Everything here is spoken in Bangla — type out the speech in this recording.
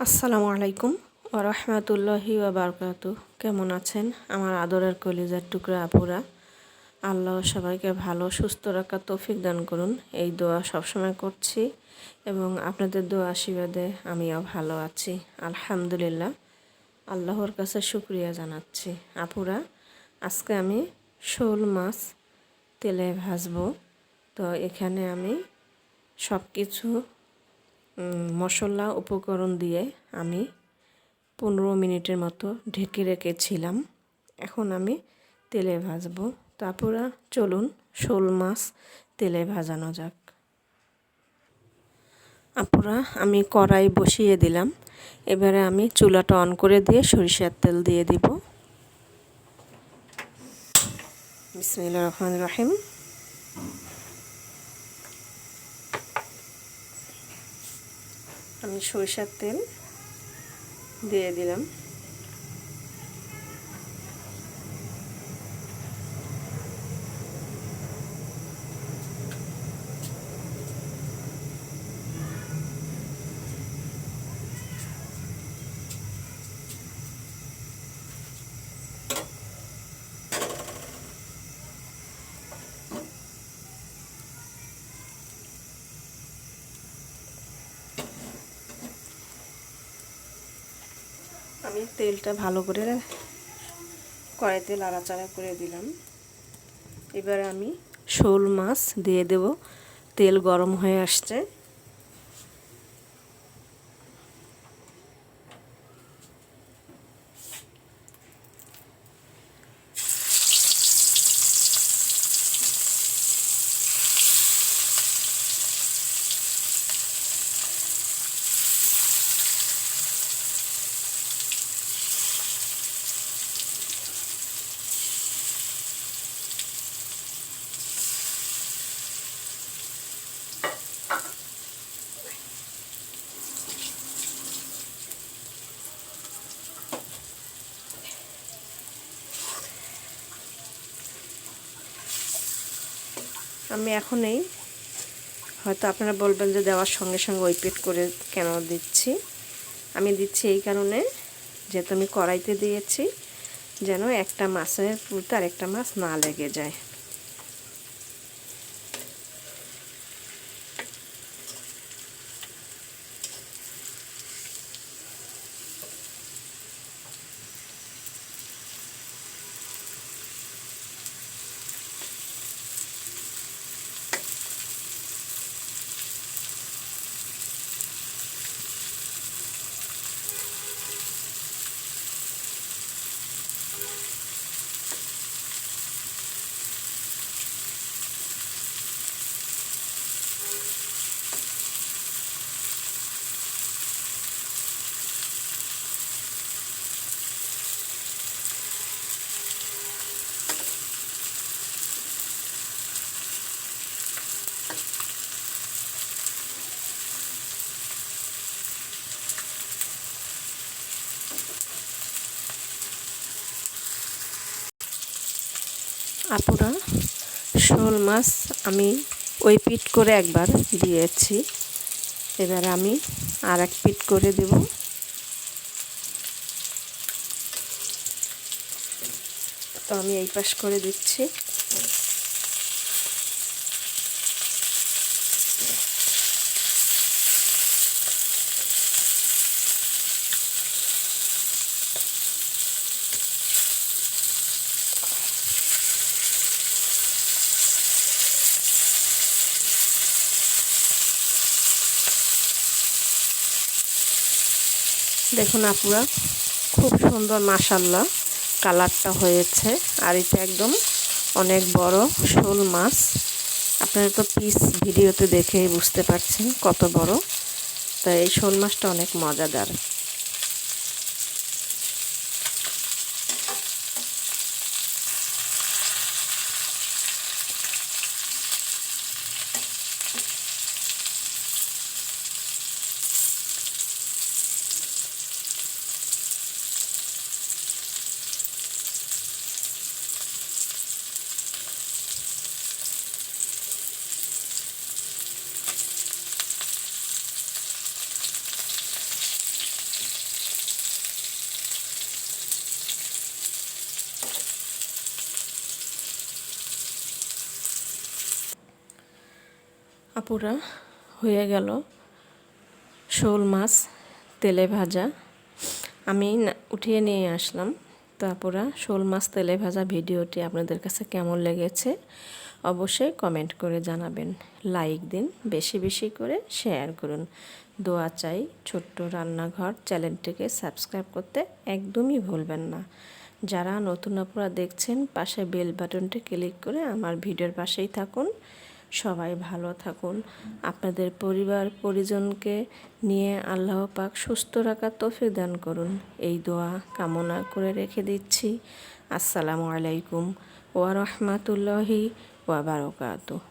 আসসালামু আলাইকুম ওয়া রাহমাতুল্লাহি ওয়া বারাকাতুহু। কেমন আছেন আমার আদরের কলিজার টুকরা আপুরা? আল্লাহ সবাইকে ভালো সুস্থ রাখার তৌফিক দান করুন, এই দোয়া সবসময় করছি এবং আপনাদের দোয়া আশীর্বাদে আমিও ভালো আছি আলহামদুলিল্লাহ। আল্লাহর কাছে শুকরিয়া জানাচ্ছি। আপুরা, আজকে আমি শোল মাছ তেলে ভাজবো। তো এখানে আমি সব কিছু মশলা উপকরণ দিয়ে আমি 15 মিনিটের মতো ঢেকে রেখেছিলাম। এখন আমি তেলে ভাজবো। তারপরে চলুন শোল মাছ তেলে ভাজানো যাক। আপুরা, আমি কড়াই বসিয়ে দিলাম। এবারে আমি চুলাটা অন করে দিয়ে সরিষার তেল দিয়ে দিব। বিসমিল্লাহির রহমানির রহিম। আমি সরিষার তেল দিয়ে দিলাম। আমি তেলটা ভালো করে কড়াইতে নাড়াচাড়া করে দিলাম। এবার আমি শোল মাছ দিয়ে দেব। তেল গরম হয়ে আসছে। আমি এখনই হয়তো আপনারা বলবেন যে দেওয়ার সঙ্গে সঙ্গে ওই পেট করে কেন দিচ্ছি। আমি দিচ্ছি এই কারণে, যেহেতু আমি কড়াইতে দিয়েছি, যেন একটা মাছের পুরোতে আর একটা মাছ না লেগে যায়। আপুরা, শোল মাছ আমি ওই পিট করে একবার দিয়েছি। এবার আমি আর এক পিট করে দেব। তো আমি এই পাশ করে দিচ্ছি। দেখুন আপুরা, খুব সুন্দর মাশাআল্লাহ কালারটা হয়েছে। আর এটা একদম অনেক বড় শোল মাছ। আপনারা তো পিস ভিডিওতে দেখেই বুঝতে পারছেন কত বড়। তাই এই শোল মাছটা অনেক মজাদার। আপুরা, হয়ে গেল শোল মাছ তেলে ভাজা। আমি উঠিয়ে নিয়ে আসলাম। তো আপুরা, শোল মাছ তেলে ভাজা ভিডিওটি আপনাদের কাছে কেমন লেগেছে অবশ্যই কমেন্ট করে জানাবেন। লাইক দিন, বেশি বেশি করে শেয়ার করুন। দোয়া চাই। ছোট্ট রান্নাঘর চ্যানেলটিকে সাবস্ক্রাইব করতে একদমই ভুলবেন না। যারা নতুন আপুরা দেখছেন, পাশে বেল বাটনটি ক্লিক করে আমার ভিডিওর পাশেই থাকুন। সবাই ভালো থাকুন। আপনাদের পরিবার পরিজনকে নিয়ে আল্লাহ পাক সুস্থ রাখার তৌফিক দান করুন, এই দোয়া কামনা করে রেখে দিচ্ছি। আসসালামু আলাইকুম ওয়া রাহমাতুল্লাহি ওয়া বারাকাতুহু।